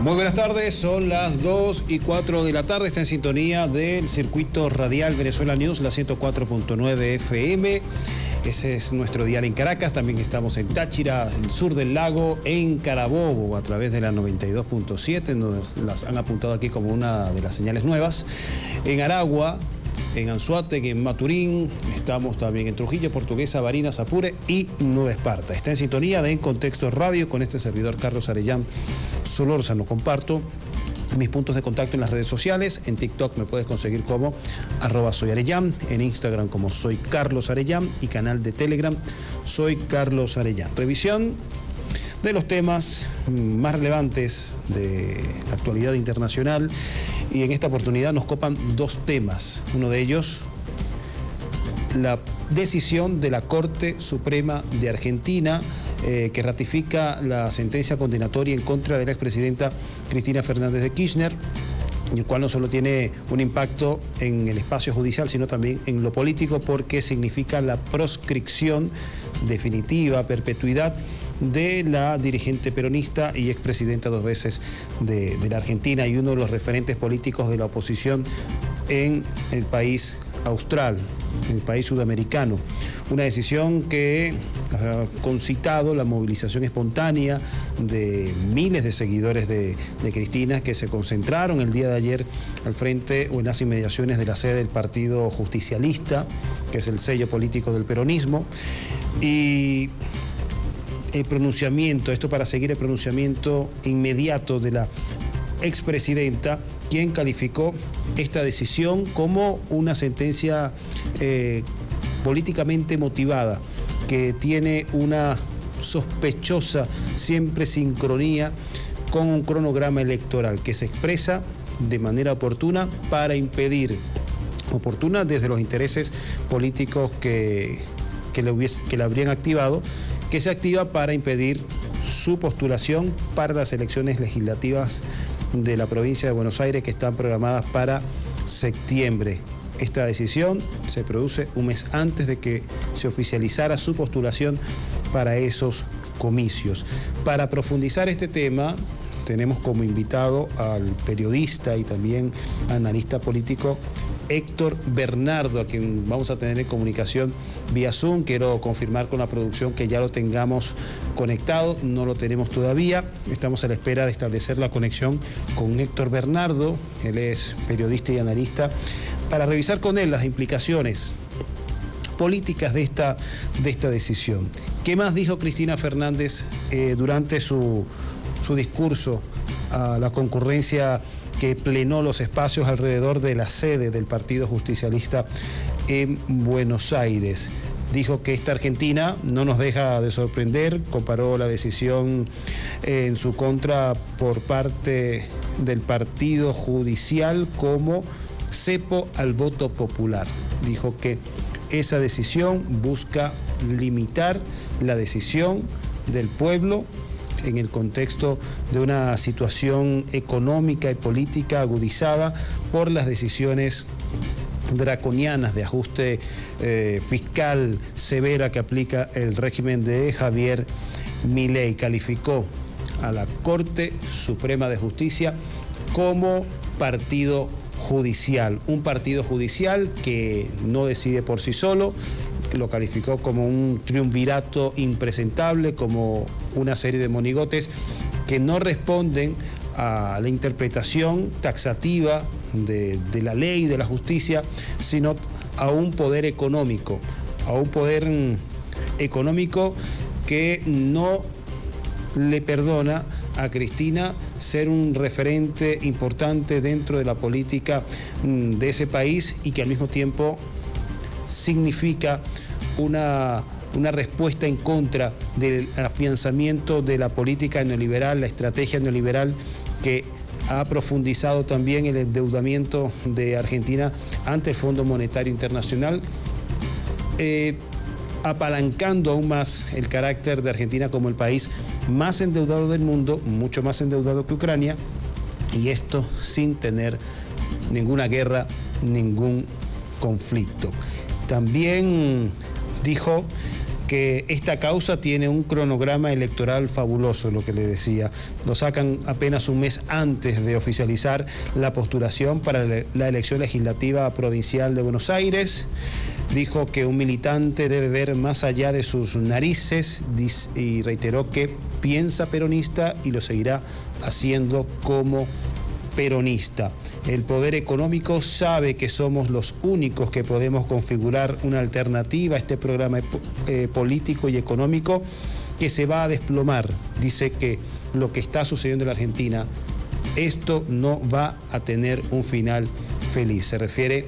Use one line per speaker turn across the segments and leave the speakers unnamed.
Muy buenas tardes, son las 2:04 de la tarde, está en sintonía del circuito radial Venezuela News, la 104.9 FM. Ese es nuestro dial en Caracas, también estamos en Táchira, el sur del lago, en Carabobo, a través de la 92.7, nos las han apuntado aquí como una de las señales nuevas. En Aragua, en Anzoátegui, en Maturín, estamos también en Trujillo, Portuguesa, Barinas, Apure y Nueva Esparta. Está en sintonía de En Contexto Radio con este servidor Carlos Arellán Solórzano. Comparto mis puntos de contacto en las redes sociales. En TikTok me puedes conseguir como @soyarellán, en Instagram como Soy Carlos Arellán y canal de Telegram Soy Carlos Arellán. Revisión de los temas más relevantes de la actualidad internacional, y en esta oportunidad nos copan dos temas. Uno de ellos, la decisión de la Corte Suprema de Argentina que ratifica la sentencia condenatoria en contra de la expresidenta Cristina Fernández de Kirchner, el cual no solo tiene un impacto en el espacio judicial, sino también en lo político, porque significa la proscripción definitiva, perpetuidad de la dirigente peronista y expresidenta dos veces de la Argentina y uno de los referentes políticos de la oposición en el país austral, en el país sudamericano. Una decisión que ha concitado la movilización espontánea de miles de seguidores de Cristina, que se concentraron el día de ayer al frente o en las inmediaciones de la sede del Partido Justicialista, que es el sello político del peronismo, y el pronunciamiento, esto para seguir el pronunciamiento inmediato de la expresidenta, quien calificó esta decisión como una sentencia políticamente motivada, que tiene una sospechosa siempre sincronía con un cronograma electoral que se expresa de manera oportuna para impedir, oportuna desde los intereses políticos que le habrían activado, que se activa para impedir su postulación para las elecciones legislativas de la provincia de Buenos Aires, que están programadas para septiembre. Esta decisión se produce un mes antes de que se oficializara su postulación para esos comicios. Para profundizar este tema, tenemos como invitado al periodista y también analista político Héctor Bernardo, a quien vamos a tener en comunicación vía Zoom. Quiero confirmar con la producción que ya lo tengamos conectado, no lo tenemos todavía. Estamos a la espera de establecer la conexión con Héctor Bernardo, él es periodista y analista, para revisar con él las implicaciones políticas de esta decisión. ¿Qué más dijo Cristina Fernández durante su discurso a la concurrencia que plenó los espacios alrededor de la sede del Partido Justicialista en Buenos Aires? Dijo que esta Argentina no nos deja de sorprender, comparó la decisión en su contra por parte del Partido Judicial como cepo al voto popular. Dijo que esa decisión busca limitar la decisión del pueblo en el contexto de una situación económica y política agudizada por las decisiones draconianas de ajuste fiscal severa que aplica el régimen de Javier Milei. Calificó a la Corte Suprema de Justicia como partido judicial, un partido judicial que no decide por sí solo, que lo calificó como un triunvirato impresentable, como una serie de monigotes que no responden a la interpretación taxativa de la ley y de la justicia, sino a un poder económico, que no le perdona a Cristina ser un referente importante dentro de la política de ese país, y que al mismo tiempo significa una respuesta en contra del afianzamiento de la política neoliberal, la estrategia neoliberal que ha profundizado también el endeudamiento de Argentina ante el Fondo Monetario Internacional, apalancando aún más el carácter de Argentina como el país más endeudado del mundo, mucho más endeudado que Ucrania, y esto sin tener ninguna guerra, ningún conflicto. También dijo que esta causa tiene un cronograma electoral fabuloso, lo que le decía. Lo sacan apenas un mes antes de oficializar la postulación para la elección legislativa provincial de Buenos Aires. Dijo que un militante debe ver más allá de sus narices y reiteró que piensa peronista y lo seguirá haciendo como peronista. El poder económico sabe que somos los únicos que podemos configurar una alternativa a este programa político y económico que se va a desplomar. Dice que lo que está sucediendo en la Argentina, esto no va a tener un final feliz. Se refiere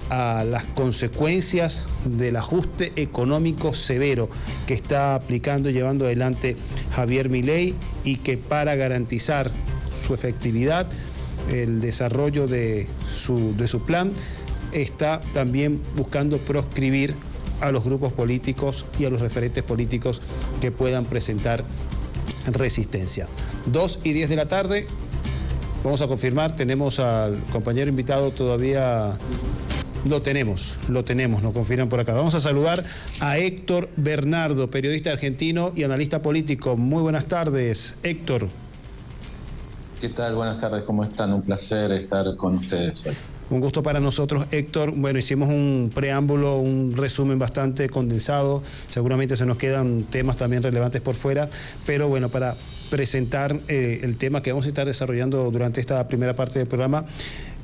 a las consecuencias del ajuste económico severo que está aplicando y llevando adelante Javier Milei, y que para garantizar su efectividad, el desarrollo de su plan, está también buscando proscribir a los grupos políticos y a los referentes políticos que puedan presentar resistencia. 2:10 de la tarde, vamos a confirmar, tenemos al compañero invitado todavía. Lo tenemos, nos confirman por acá. Vamos a saludar a Héctor Bernardo, periodista argentino y analista político. Muy buenas tardes, Héctor.
¿Qué tal? Buenas tardes, ¿cómo están? Un placer estar con ustedes hoy.
Un gusto para nosotros, Héctor. Bueno, hicimos un preámbulo, un resumen bastante condensado. Seguramente se nos quedan temas también relevantes por fuera, pero bueno, para presentar el tema que vamos a estar desarrollando durante esta primera parte del programa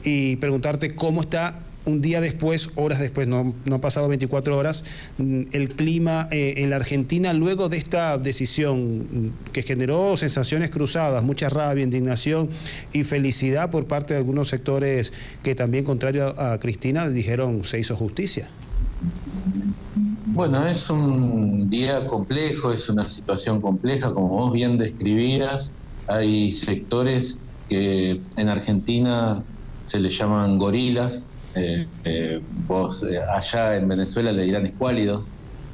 y preguntarte cómo está un día después, horas después, no han pasado 24 horas, el clima en la Argentina luego de esta decisión que generó sensaciones cruzadas, mucha rabia, indignación y felicidad por parte de algunos sectores que también, contrario a Cristina, dijeron se hizo justicia.
Bueno, es un día complejo, es una situación compleja, como vos bien describías. Hay sectores que en Argentina se les llaman gorilas. Vos allá en Venezuela le dirán escuálidos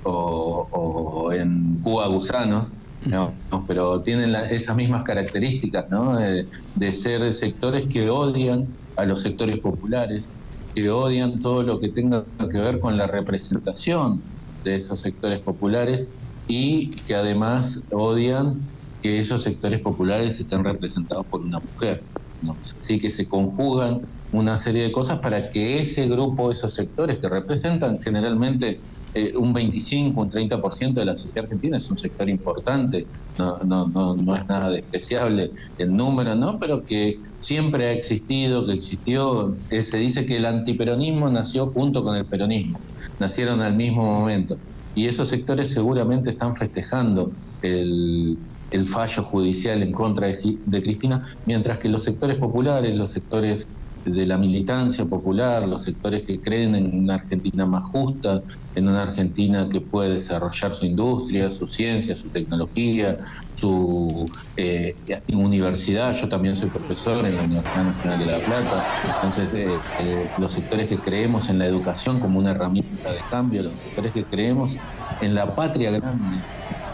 o en Cuba gusanos, ¿no? Pero tienen esas mismas características, ¿no? De ser sectores que odian a los sectores populares, que odian todo lo que tenga que ver con la representación de esos sectores populares, y que además odian que esos sectores populares estén representados por una mujer, ¿no? Así que se conjugan una serie de cosas para que ese grupo, esos sectores que representan generalmente un 25, un 30% de la sociedad argentina, es un sector importante, no es nada despreciable el número, ¿no? Pero que siempre ha existido, que existió. Se dice que el antiperonismo nació junto con el peronismo, nacieron al mismo momento, y esos sectores seguramente están festejando el fallo judicial en contra de Cristina, mientras que los sectores populares, los sectores de la militancia popular, los sectores que creen en una Argentina más justa, en una Argentina que puede desarrollar su industria, su ciencia, su tecnología, su universidad. Yo también soy profesor en la Universidad Nacional de La Plata. Entonces, los sectores que creemos en la educación como una herramienta de cambio, los sectores que creemos en la patria grande,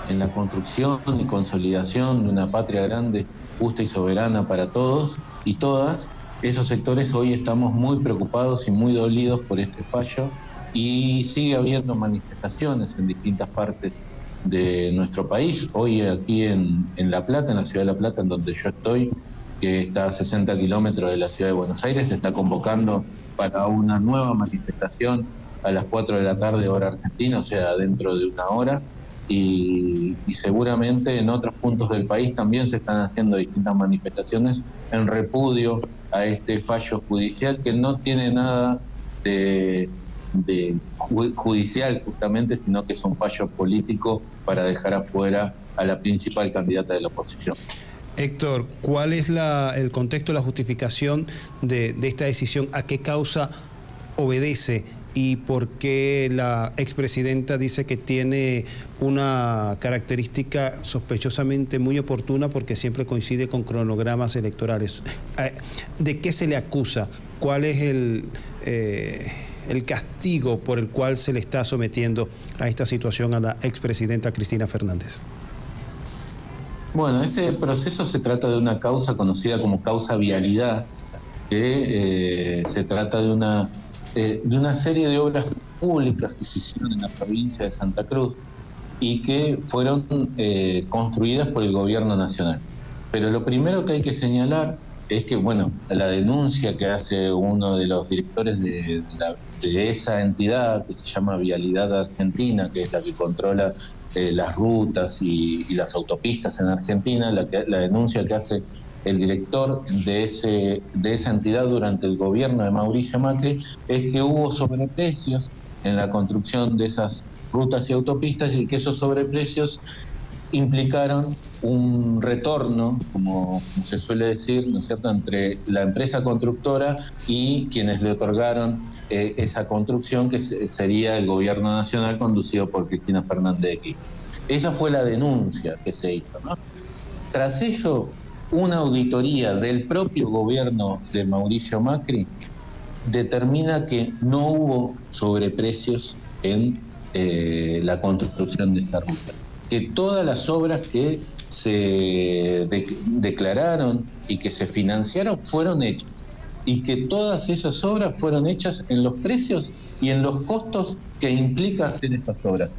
en la construcción y consolidación de una patria grande, justa y soberana para todos y todas. Esos sectores hoy estamos muy preocupados y muy dolidos por este fallo, y sigue habiendo manifestaciones en distintas partes de nuestro país. Hoy aquí en La Plata, en la ciudad de La Plata, en donde yo estoy, que está a 60 kilómetros de la ciudad de Buenos Aires, se está convocando para una nueva manifestación a las 4 de la tarde hora argentina, o sea, dentro de una hora. Y seguramente en otros puntos del país también se están haciendo distintas manifestaciones en repudio a este fallo judicial, que no tiene nada de judicial justamente, sino que es un fallo político para dejar afuera a la principal candidata de la oposición.
Héctor, ¿cuál es el contexto, la justificación de esta decisión? ¿A qué causa obedece? ¿Y por qué la expresidenta dice que tiene una característica sospechosamente muy oportuna, porque siempre coincide con cronogramas electorales? ¿De qué se le acusa? ¿Cuál es el castigo por el cual se le está sometiendo a esta situación a la expresidenta Cristina Fernández?
Bueno, este proceso se trata de una causa conocida como causa vialidad, que se trata de una serie de obras públicas que se hicieron en la provincia de Santa Cruz, y que fueron construidas por el gobierno nacional. Pero lo primero que hay que señalar es que, bueno, la denuncia que hace uno de los directores de esa entidad, que se llama Vialidad Argentina, que es la que controla las rutas y las autopistas en Argentina, la denuncia que hace el director de esa entidad durante el gobierno de Mauricio Macri es que hubo sobreprecios en la construcción de esas rutas y autopistas y que esos sobreprecios implicaron un retorno, como se suele decir, ¿no es cierto?, entre la empresa constructora y quienes le otorgaron esa construcción, que sería el gobierno nacional conducido por Cristina Fernández de Kirchner. Esa fue la denuncia que se hizo, ¿no? Tras ello, una auditoría del propio gobierno de Mauricio Macri determina que no hubo sobreprecios en la construcción de esa ruta, que todas las obras que se declararon y que se financiaron fueron hechas, y que todas esas obras fueron hechas en los precios y en los costos que implica hacer esas obras.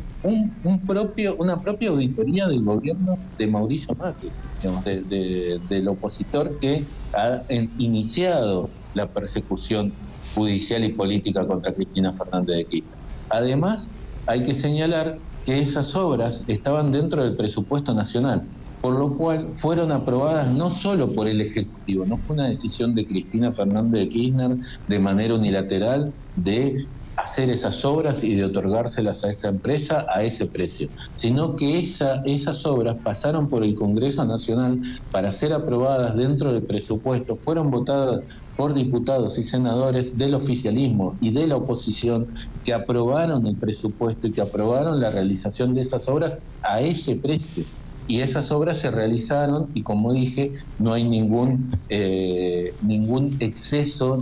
Una propia auditoría del gobierno de Mauricio Macri, digamos, del opositor que ha iniciado la persecución judicial y política contra Cristina Fernández de Kirchner. Además, hay que señalar que esas obras estaban dentro del presupuesto nacional, por lo cual fueron aprobadas no solo por el Ejecutivo, no fue una decisión de Cristina Fernández de Kirchner de manera unilateral de hacer esas obras y de otorgárselas a esa empresa a ese precio, sino que esas obras pasaron por el Congreso Nacional para ser aprobadas dentro del presupuesto, fueron votadas por diputados y senadores del oficialismo y de la oposición que aprobaron el presupuesto y que aprobaron la realización de esas obras a ese precio. Y esas obras se realizaron y, como dije, no hay ningún exceso,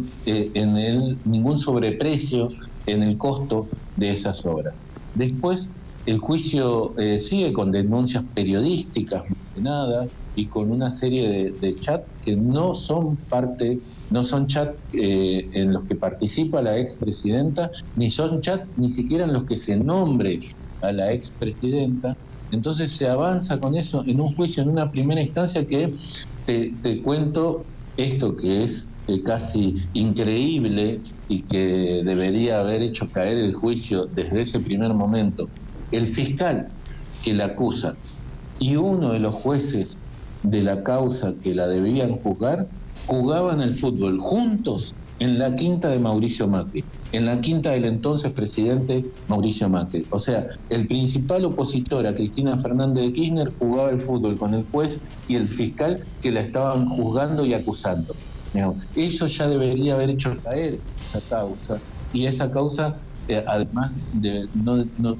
ningún sobreprecio en el costo de esas obras. Después, el juicio sigue con denuncias periodísticas, más que nada, y con una serie de chats que no son chats en los que participa la expresidenta, ni son chats ni siquiera en los que se nombre a la expresidenta. Entonces se avanza con eso en un juicio, en una primera instancia que te cuento esto que es casi increíble y que debería haber hecho caer el juicio desde ese primer momento. El fiscal que la acusa y uno de los jueces de la causa que la debían juzgar jugaban al fútbol juntos en la quinta de Mauricio Macri, en la quinta del entonces presidente Mauricio Macri. O sea, el principal opositor a Cristina Fernández de Kirchner jugaba el fútbol con el juez y el fiscal que la estaban juzgando y acusando. Eso ya debería haber hecho caer esa causa, y esa causa, además de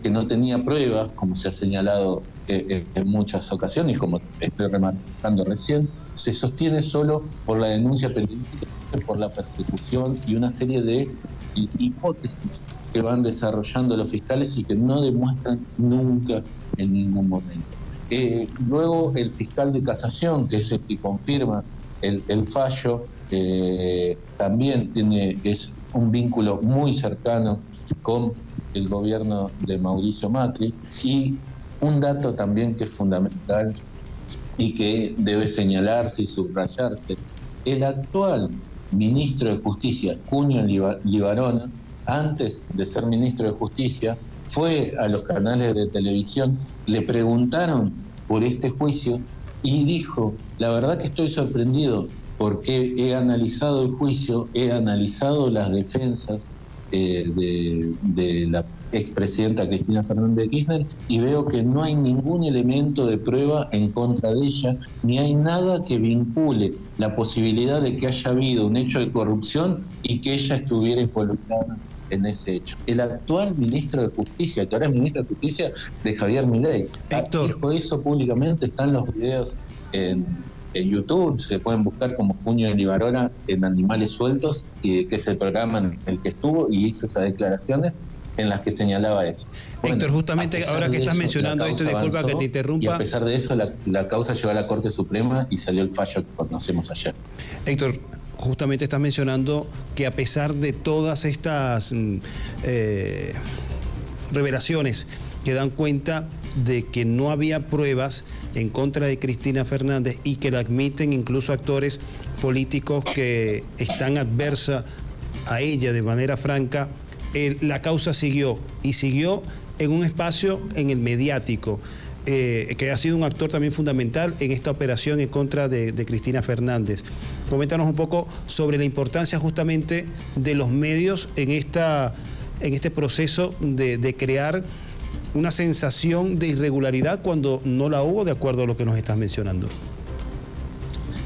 que no tenía pruebas, como se ha señalado en muchas ocasiones, como estoy remarcando recién, se sostiene solo por la denuncia periodística, por la persecución y una serie de hipótesis que van desarrollando los fiscales y que no demuestran nunca en ningún momento. Luego el fiscal de casación, que es el que confirma el fallo, también es un vínculo muy cercano con el gobierno de Mauricio Macri. Y un dato también que es fundamental y que debe señalarse y subrayarse: el actual ministro de Justicia, Cunio Libarona, antes de ser ministro de Justicia, fue a los canales de televisión, le preguntaron por este juicio y dijo: la verdad que estoy sorprendido porque he analizado el juicio, he analizado las defensas de la expresidenta Cristina Fernández de Kirchner y veo que no hay ningún elemento de prueba en contra de ella, ni hay nada que vincule la posibilidad de que haya habido un hecho de corrupción y que ella estuviera involucrada en ese hecho. El actual ministro de Justicia, que ahora es ministro de Justicia de Javier Milei, dijo eso públicamente. Están los videos en YouTube, se pueden buscar como Cunio de Libarona en Animales Sueltos, que es el programa en el que estuvo y hizo esas declaraciones en las que señalaba eso. Bueno,
Héctor, justamente ahora que estás mencionando esto, disculpa que te interrumpa.
Y a pesar de eso, la causa llegó a la Corte Suprema y salió el fallo que conocemos ayer.
Héctor, justamente estás mencionando que a pesar de todas estas revelaciones que dan cuenta de que no había pruebas en contra de Cristina Fernández y que la admiten incluso actores políticos que están adversa a ella de manera franca, la causa siguió en un espacio en el mediático, que ha sido un actor también fundamental en esta operación en contra de Cristina Fernández. Coméntanos un poco sobre la importancia justamente de los medios en este proceso de crear una sensación de irregularidad cuando no la hubo, de acuerdo a lo que nos estás mencionando.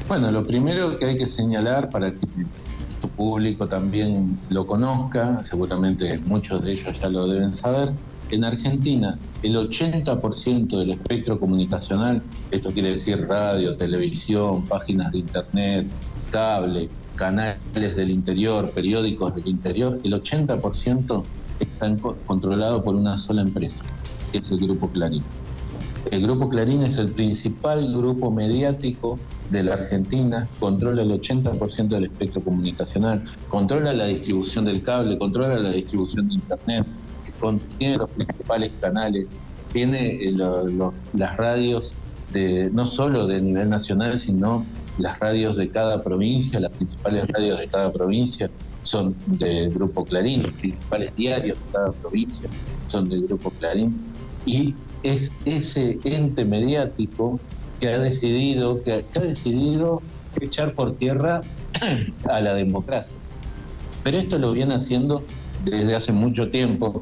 Bueno, lo primero que hay que señalar para que tu público también lo conozca, seguramente muchos de ellos ya lo deben saber, en Argentina el 80% del espectro comunicacional, esto quiere decir radio, televisión, páginas de internet, cable, canales del interior, periódicos del interior, el 80% están controlados por una sola empresa, que es el Grupo Clarín. El Grupo Clarín es el principal grupo mediático de la Argentina, controla el 80% del espectro comunicacional, controla la distribución del cable, controla la distribución de internet, tiene los principales canales, tiene las radios no solo de nivel nacional, sino las radios de cada provincia, las principales radios de cada provincia son del Grupo Clarín, los principales diarios de cada provincia son del Grupo Clarín, y es ese ente mediático que ha decidido echar por tierra a la democracia. Pero esto lo viene haciendo desde hace mucho tiempo.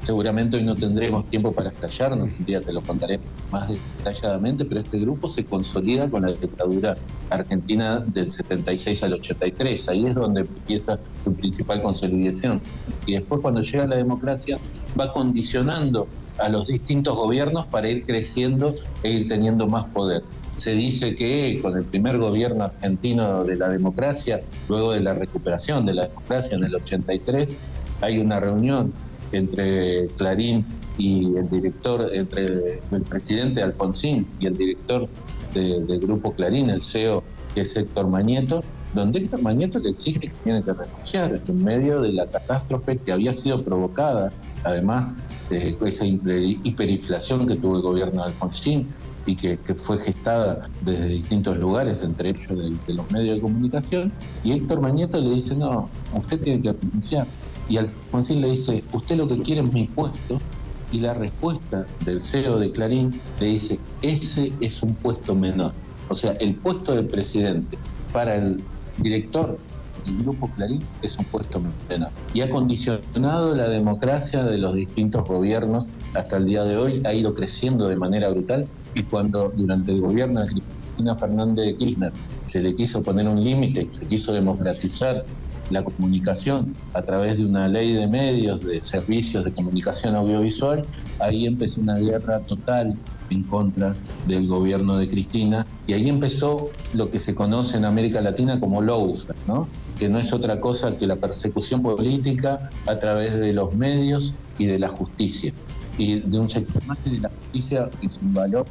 Seguramente hoy no tendremos tiempo para explayarnos, un día te lo contaré más detalladamente, pero este grupo se consolida con la dictadura argentina del 76 al 83, ahí es donde empieza su principal consolidación. Y después, cuando llega la democracia, va condicionando a los distintos gobiernos para ir creciendo e ir teniendo más poder. Se dice que con el primer gobierno argentino de la democracia, luego de la recuperación de la democracia en el 83, hay una reunión entre Clarín y el director, entre el presidente Alfonsín y el director del Grupo Clarín, el CEO, que es Héctor Mañeto, donde Héctor Mañeto le exige que tiene que renunciar en medio de la catástrofe que había sido provocada, además de esa hiperinflación que tuvo el gobierno de Alfonsín y que fue gestada desde distintos lugares, entre ellos de los medios de comunicación, y Héctor Mañeto le dice, no, usted tiene que renunciar. Y Alfonsín le dice, usted lo que quiere es mi puesto, y la respuesta del CEO de Clarín le dice, ese es un puesto menor. O sea, el puesto de presidente para el director del Grupo Clarín es un puesto menor. Y ha condicionado la democracia de los distintos gobiernos hasta el día de hoy, ha ido creciendo de manera brutal, y cuando durante el gobierno de Cristina Fernández de Kirchner se le quiso poner un límite, se quiso democratizar la comunicación a través de una ley de medios, de servicios de comunicación audiovisual, ahí empezó una guerra total en contra del gobierno de Cristina, y ahí empezó lo que se conoce en América Latina como lawfare, ¿no? Que no es otra cosa que la persecución política a través de los medios y de la justicia, y de un sector más que de la justicia es un valor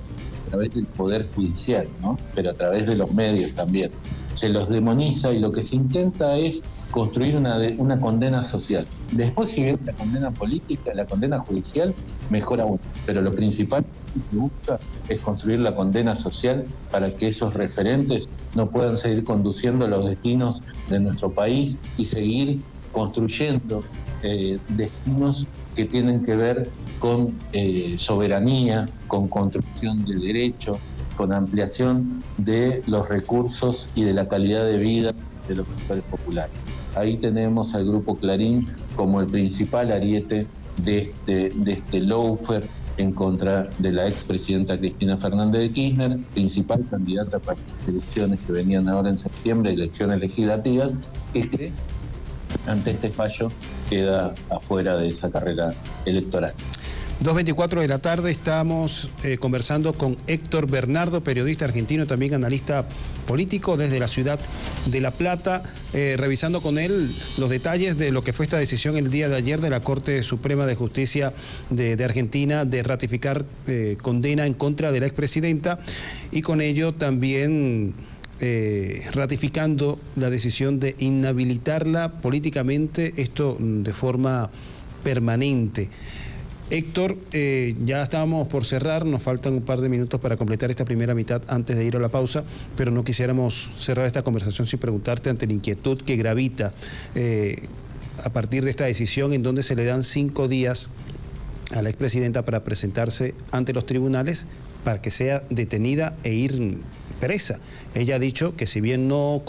a través del poder judicial, ¿no? Pero a través de los medios también. Se los demoniza y lo que se intenta es construir una condena social. Después, si bien la condena política, la condena judicial, mejor aún. Pero lo principal que se busca es construir la condena social para que esos referentes no puedan seguir conduciendo los destinos de nuestro país y seguir construyendo destinos que tienen que ver con soberanía, con construcción de derechos, con ampliación de los recursos y de la calidad de vida de los sectores populares. Ahí tenemos al Grupo Clarín como el principal ariete de este lawfare en contra de la expresidenta Cristina Fernández de Kirchner, principal candidata para las elecciones que venían ahora en septiembre, elecciones legislativas, que ante este fallo queda afuera de esa carrera electoral.
2:24 de la tarde, estamos conversando con Héctor Bernardo, periodista argentino, también analista político desde la ciudad de La Plata, revisando con él los detalles de lo que fue esta decisión el día de ayer de la Corte Suprema de Justicia de Argentina de ratificar condena en contra de la expresidenta, y con ello también ratificando la decisión de inhabilitarla políticamente, esto de forma permanente. Héctor, ya estábamos por cerrar, nos faltan un par de minutos para completar esta primera mitad antes de ir a la pausa, pero no quisiéramos cerrar esta conversación sin preguntarte ante la inquietud que gravita a partir de esta decisión en donde se le dan 5 días a la expresidenta para presentarse ante los tribunales para que sea detenida e ir presa. Ella ha dicho que si bien no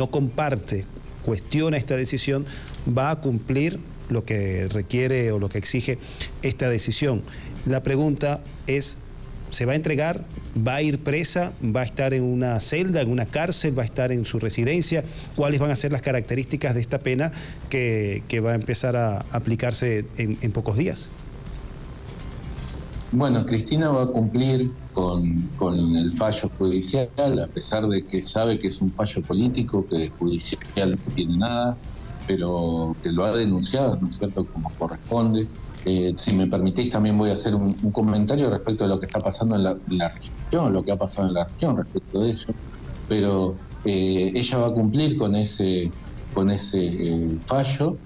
comparte, cuestiona esta decisión, va a cumplir lo que requiere o lo que exige esta decisión. La pregunta es, ¿se va a entregar? ¿Va a ir presa? ¿Va a estar en una celda, en una cárcel? ¿Va a estar en su residencia? ¿Cuáles van a ser las características de esta pena que va a empezar a aplicarse en pocos días?
Bueno, Cristina va a cumplir con el fallo judicial, a pesar de que sabe que es un fallo político, que de judicial no tiene nada, pero que lo ha denunciado, ¿no es cierto?, como corresponde. Si me permitís, también voy a hacer un comentario respecto de lo que está pasando en la región, lo que ha pasado en la región respecto de eso, pero ella va a cumplir con ese fallo.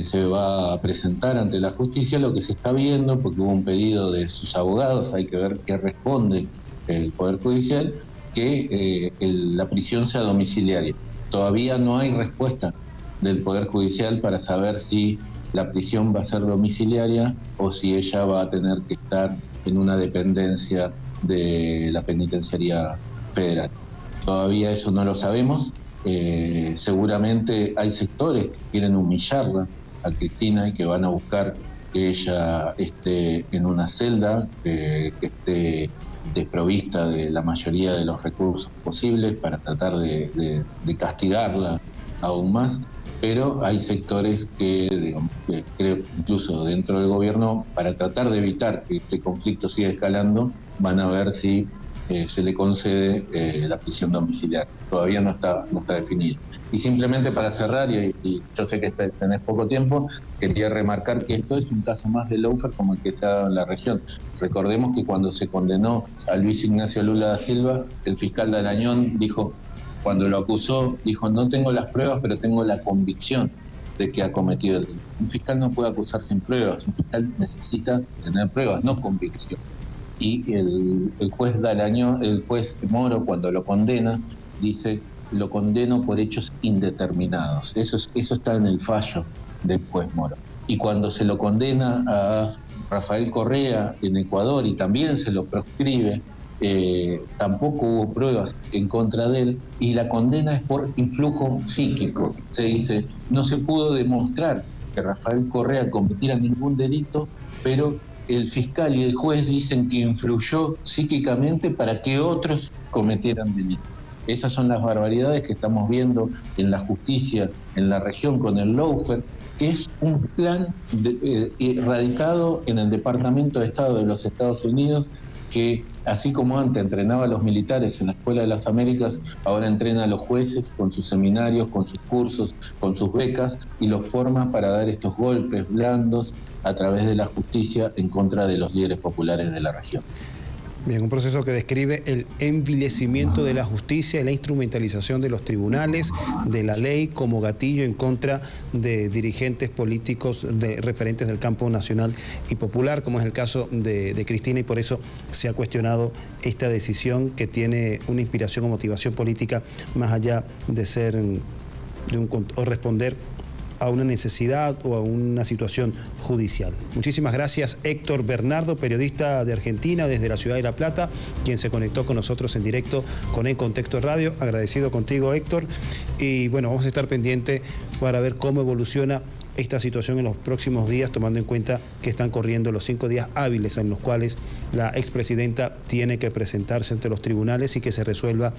Se va a presentar ante la justicia. Lo que se está viendo, porque hubo un pedido de sus abogados, hay que ver qué responde el Poder Judicial, que la prisión sea domiciliaria. Todavía no hay respuesta del Poder Judicial para saber si la prisión va a ser domiciliaria o si ella va a tener que estar en una dependencia de la Penitenciaría Federal. Todavía eso no lo sabemos. Seguramente hay sectores que quieren humillarla a Cristina y que van a buscar que ella esté en una celda, que esté desprovista de la mayoría de los recursos posibles para tratar de castigarla aún más. Pero hay sectores que, digamos, que creo incluso dentro del gobierno, para tratar de evitar que este conflicto siga escalando, van a ver si se le concede la prisión domiciliaria. Todavía no está definido. Y simplemente para cerrar, y yo sé que tenés poco tiempo, quería remarcar que esto es un caso más de lawfare como el que se ha dado en la región. Recordemos que cuando se condenó a Luis Ignacio Lula da Silva, el fiscal Darañón dijo, cuando lo acusó, dijo, no tengo las pruebas, pero tengo la convicción de que ha cometido el delito. Un fiscal no puede acusar sin pruebas, un fiscal necesita tener pruebas, no convicción. Y el juez Darañón, el juez Moro, cuando lo condena, dice, lo condeno por hechos indeterminados. Eso está en el fallo del juez Moro. Y cuando se lo condena a Rafael Correa en Ecuador y también se lo proscribe, tampoco hubo pruebas en contra de él y la condena es por influjo psíquico. Se dice, no se pudo demostrar que Rafael Correa cometiera ningún delito, pero el fiscal y el juez dicen que influyó psíquicamente para que otros cometieran delitos. Esas son las barbaridades que estamos viendo en la justicia en la región con el lawfare, que es un plan radicado en el Departamento de Estado de los Estados Unidos, que así como antes entrenaba a los militares en la Escuela de las Américas, ahora entrena a los jueces con sus seminarios, con sus cursos, con sus becas, y los forma para dar estos golpes blandos a través de la justicia en contra de los líderes populares de la región.
Bien, un proceso que describe el envilecimiento de la justicia y la instrumentalización de los tribunales, de la ley como gatillo en contra de dirigentes políticos de referentes del campo nacional y popular, como es el caso de Cristina, y por eso se ha cuestionado esta decisión que tiene una inspiración o motivación política más allá de ser o responder a una necesidad o a una situación judicial. Muchísimas gracias, Héctor Bernardo, periodista de Argentina desde la ciudad de La Plata, quien se conectó con nosotros en directo con En Contexto Radio. Agradecido contigo, Héctor, y bueno, vamos a estar pendientes para ver cómo evoluciona esta situación en los próximos días, tomando en cuenta que están corriendo los 5 días hábiles en los cuales la expresidenta tiene que presentarse ante los tribunales y que se resuelva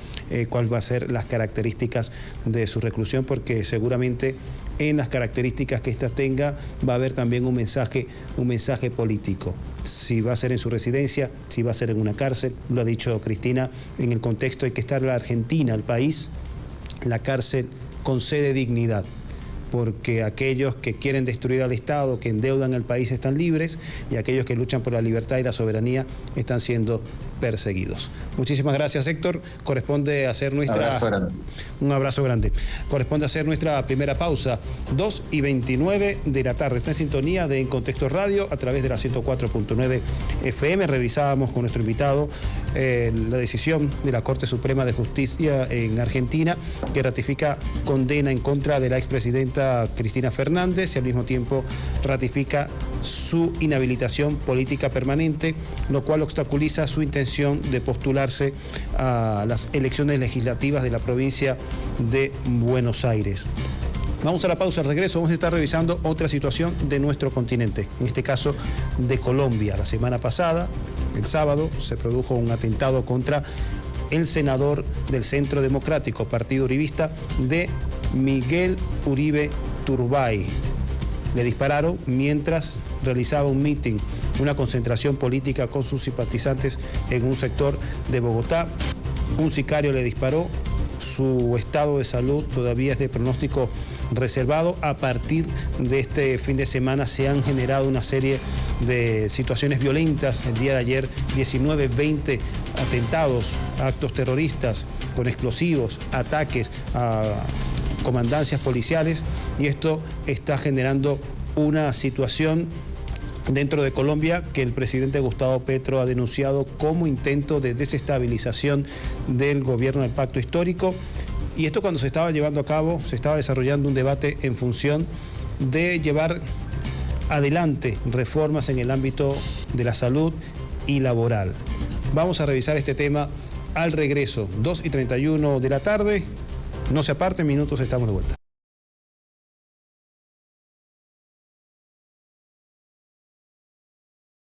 cuál va a ser las características de su reclusión, porque seguramente en las características que ésta tenga va a haber también un mensaje político. Si va a ser en su residencia, si va a ser en una cárcel, lo ha dicho Cristina, en el contexto hay que estar la Argentina, el país, la cárcel concede dignidad, porque aquellos que quieren destruir al Estado, que endeudan al país, están libres, y aquellos que luchan por la libertad y la soberanía están siendo perseguidos. Muchísimas gracias, Héctor. Corresponde hacer nuestra... Un abrazo grande. Corresponde hacer nuestra primera pausa. 2:29 de la tarde. Está en sintonía de En Contexto Radio a través de la 104.9 FM. Revisábamos con nuestro invitado la decisión de la Corte Suprema de Justicia en Argentina, que ratifica condena en contra de la expresidenta Cristina Fernández y al mismo tiempo ratifica su inhabilitación política permanente, lo cual obstaculiza su intención de postularse a las elecciones legislativas de la provincia de Buenos Aires. Vamos a la pausa. Al regreso vamos a estar revisando otra situación de nuestro continente, en este caso de Colombia. La semana pasada, el sábado, se produjo un atentado contra el senador del Centro Democrático, partido uribista, de Miguel Uribe Turbay. Le dispararon mientras realizaba un mitin, una concentración política con sus simpatizantes en un sector de Bogotá. Un sicario le disparó. Su estado de salud todavía es de pronóstico reservado. A partir de este fin de semana se han generado una serie de situaciones violentas. El día de ayer, 19, 20 atentados, actos terroristas con explosivos, ataques a comandancias policiales, y esto está generando una situación dentro de Colombia que el presidente Gustavo Petro ha denunciado como intento de desestabilización del gobierno del pacto histórico. Y esto cuando se estaba llevando a cabo, se estaba desarrollando un debate en función de llevar adelante reformas en el ámbito de la salud y laboral. Vamos a revisar este tema al regreso, 2:31 de la tarde. No se aparten, minutos, estamos de vuelta.